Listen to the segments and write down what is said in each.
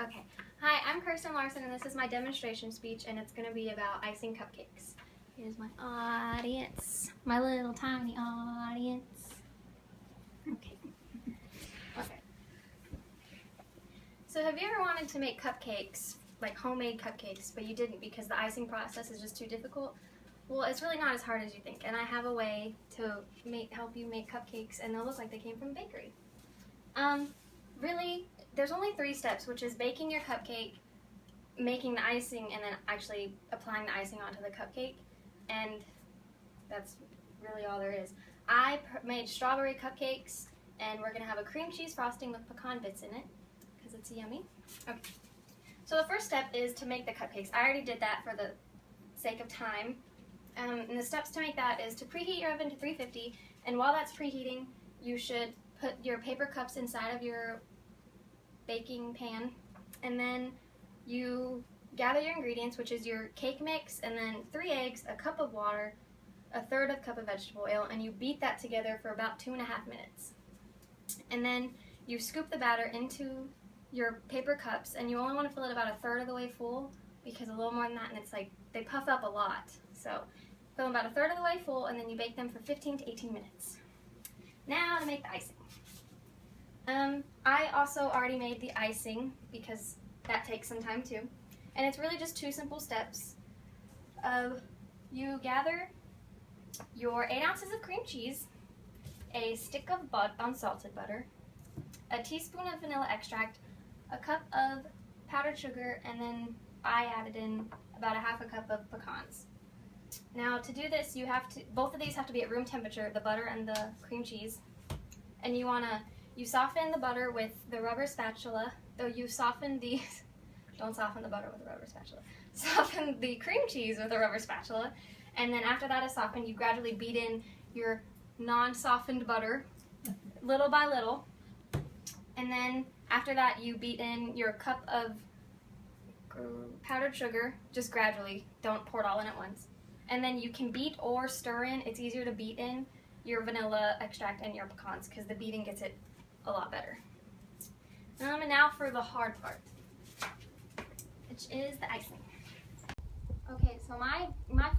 Okay. Hi, I'm Kirsten Larson, and this is my demonstration speech, and it's going to be about icing cupcakes. Here's my audience, my little tiny audience. Okay. Okay. So have you ever wanted to make cupcakes, like homemade cupcakes, but you didn't because the icing process is just too difficult? Well, it's really not as hard as you think, and I have a way to help you make cupcakes, and they'll look like they came from a bakery. Really, there's only 3 steps, which is baking your cupcake, making the icing, and then actually applying the icing onto the cupcake, and that's really all there is. I made strawberry cupcakes, and we're going to have a cream cheese frosting with pecan bits in it, because it's yummy. Okay. So the first step is to make the cupcakes. I already did that for the sake of time. And the steps to make that is to preheat your oven to 350, and while that's preheating, you should put your paper cups inside of your baking pan, and then you gather your ingredients, which is your cake mix, and then 3 eggs, a cup of water, a 1/3 cup of vegetable oil, and you beat that together for about 2.5 minutes. And then you scoop the batter into your paper cups, and you only want to fill it about 1/3 of the way full, because a little more than that, and it's like, they puff up a lot. So fill them about 1/3 of the way full, and then you bake them for 15 to 18 minutes. Now to make the icing. I also already made the icing because that takes some time too. And it's really just 2 simple steps. You gather your 8 ounces of cream cheese, a stick of unsalted butter, a teaspoon of vanilla extract, a cup of powdered sugar, and then I added in about 1/2 cup of pecans. Now to do this, both of these have to be at room temperature, the butter and the cream cheese. And you soften the butter with the rubber spatula. Don't soften the butter with a rubber spatula. Soften the cream cheese with a rubber spatula. And then after that is softened, you gradually beat in your non-softened butter, little by little. And then after that, you beat in your cup of powdered sugar, just gradually. Don't pour it all in at once. And then you can beat or stir in. It's easier to beat in your vanilla extract and your pecans because the beating gets it a lot better. And now for the hard part, which is the icing. Okay, so my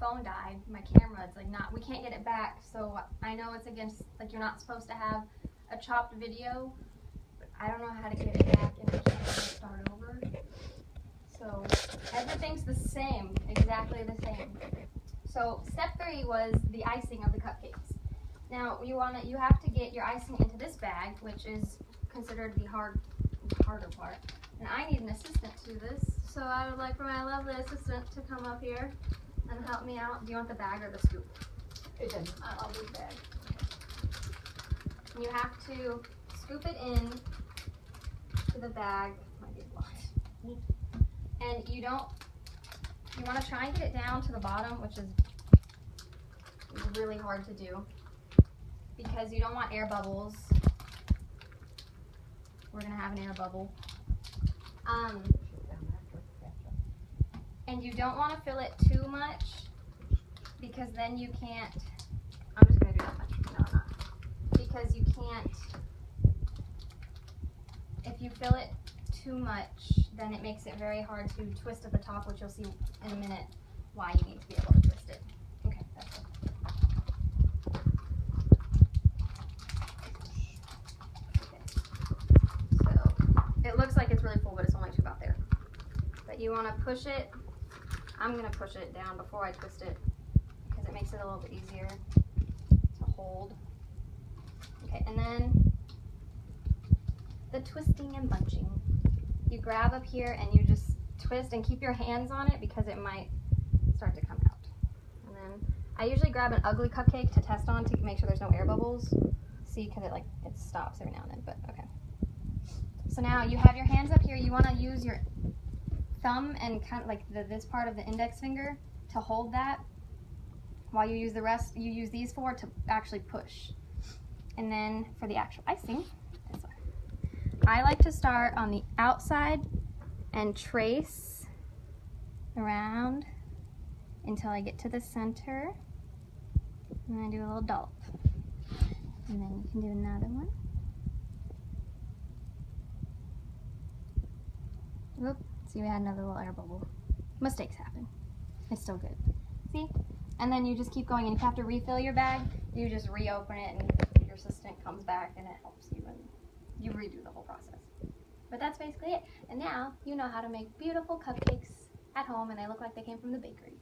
phone died, my camera, it's like we can't get it back, so I know it's against, like, you're not supposed to have a chopped video, but I don't know how to get it back and I can't start over. So everything's the same, exactly the same. So step 3 was the icing of the cupcakes. Now you have to get your icing into this bag, which is considered the harder part. And I need an assistant to do this, so I would like for my lovely assistant to come up here and help me out. Do you want the bag or the scoop? I'll do the bag. You have to scoop it in to the bag. Might be a lot. And you want to try and get it down to the bottom, which is really hard to do because you don't want air bubbles. We're going to have an air bubble. And you don't want to fill it too much because then you can't, I'm just going to do that much. No, I'm not. Because you can't, if you fill it too much, then it makes it very hard to twist at the top, which you'll see in a minute why you need to be able to twist it. Okay, that's it. Okay. So it looks like it's really full, but it's only to about there. But you want to push it. I'm going to push it down before I twist it because it makes it a little bit easier to hold. Okay, and then the twisting and bunching. You grab up here and you just twist and keep your hands on it because it might start to come out. And then I usually grab an ugly cupcake to test on to make sure there's no air bubbles. See, because it stops every now and then, but okay. So now you have your hands up here. You want to use your thumb and kind of like this part of the index finger to hold that while you use the rest. You use these 4 to actually push. And then for the actual icing, this one. I like to start on the outside and trace around until I get to the center. And then I do a little dollop. And then you can do another one. Whoop. See, we had another little air bubble. Mistakes happen. It's still good. See? And then you just keep going, and if you have to refill your bag, you just reopen it, and your assistant comes back, and it helps you, and you redo the whole process. But that's basically it. And now you know how to make beautiful cupcakes at home, and they look like they came from the bakery.